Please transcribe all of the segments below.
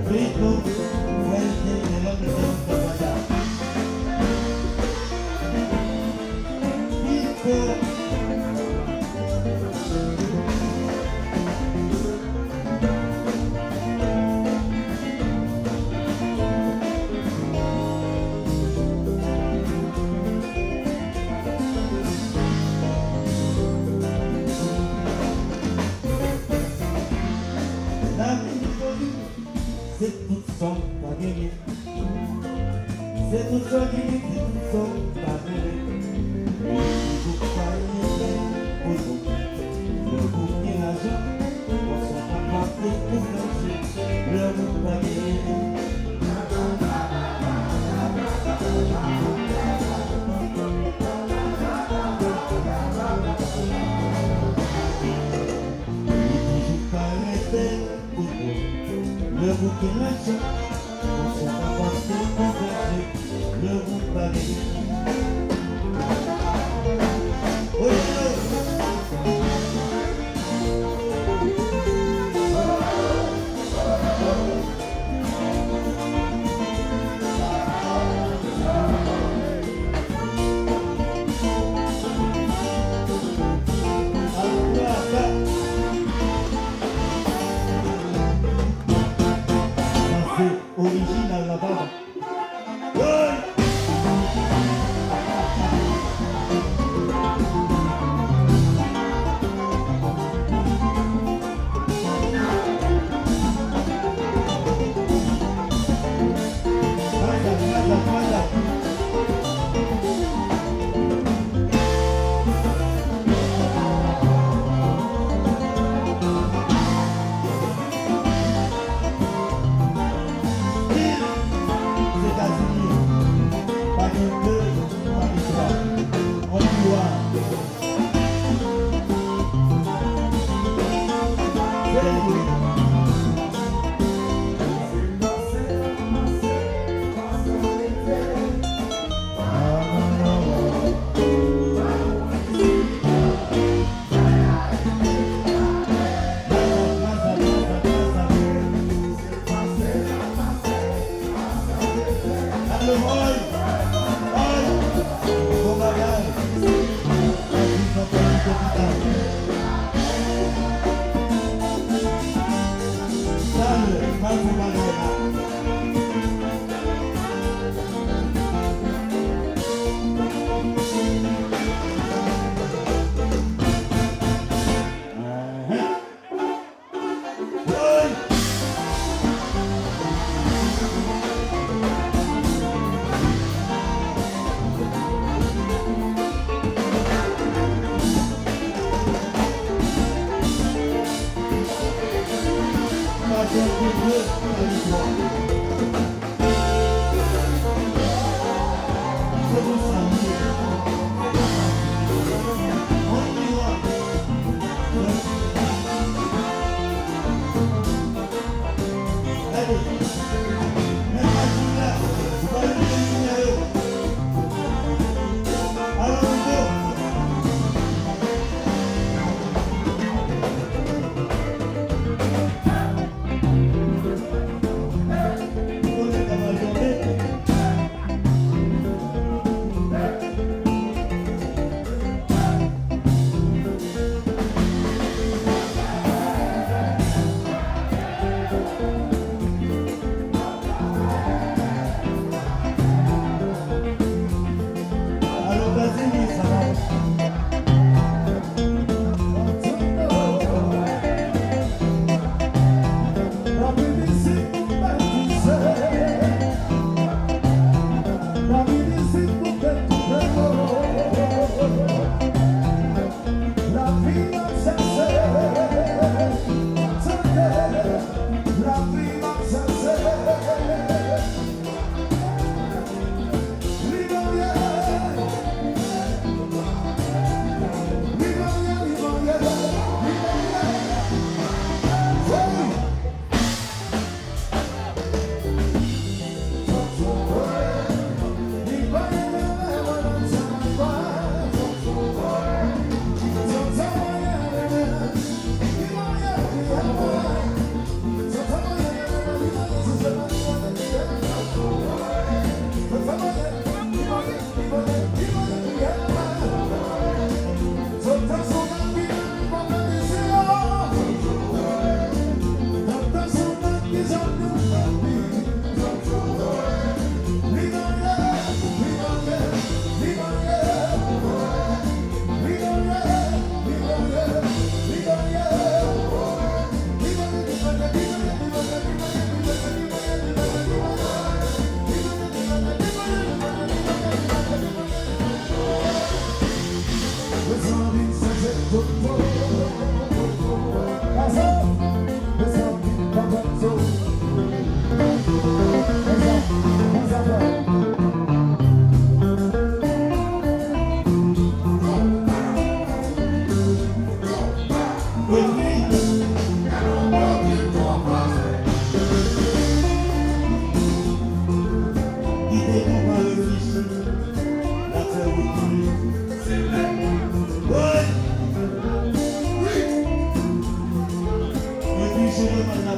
Rico, fuerte de los que se vaya. Rico. C'est tout son pas gagné. C'est tout son gagné, c'est tout son pas gagné. Il faut pas y pour vous. Le bouquet l'argent, on s'en va porter pour manger. Le bouquet pas gagné. Le bouquet l'argent, on s'en va porter pour manger. Le bouquet pas gagné. Original là-bas.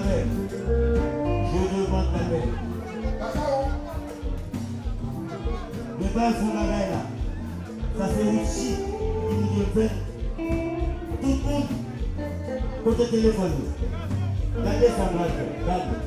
paix. Je demande la paix. Le bas son bagage là. Ça c'est Richie qui nous dit fait. Tout le monde, côté téléphone. Regardez ça, regardez.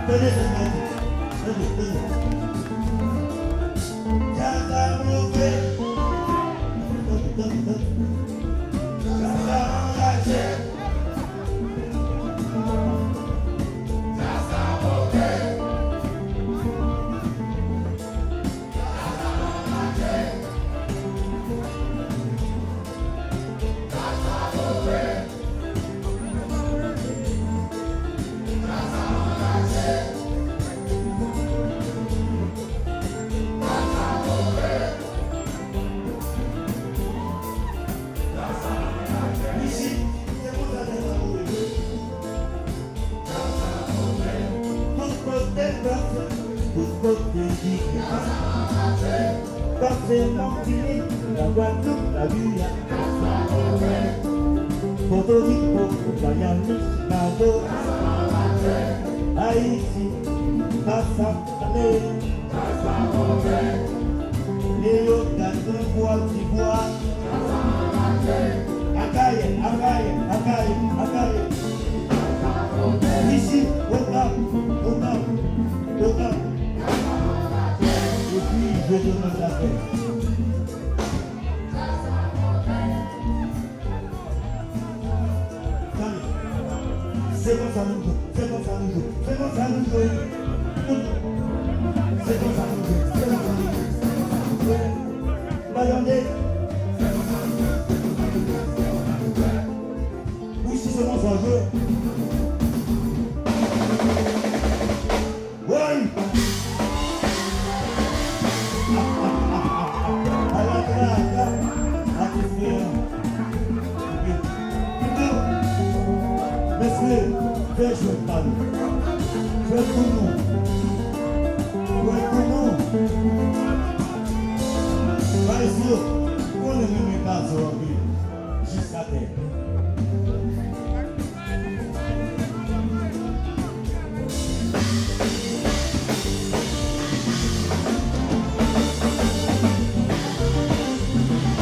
Tenez cette magie. Tenez. Parfaitement fini, la Guadeloupe, la Guyane, Porto Rico, Miami, Chicago, Haïti, Passamane, Léo, Gazon, Bois d'Ivoire, Akaye, Akaye, Akaye, Akaye, ici, au Cap, au Cap, au Cap. Et puis je demande la paix. C'est comme ça nous jouons, c'est comme ça nous jouons, c'est comme ça nous jouons. C'est comme ça nous jouons, c'est comme ça nous jouons. Bayonnais. Oui, si seulement ça joue. Oui. Fais jouer le ballon. Fais tout le monde.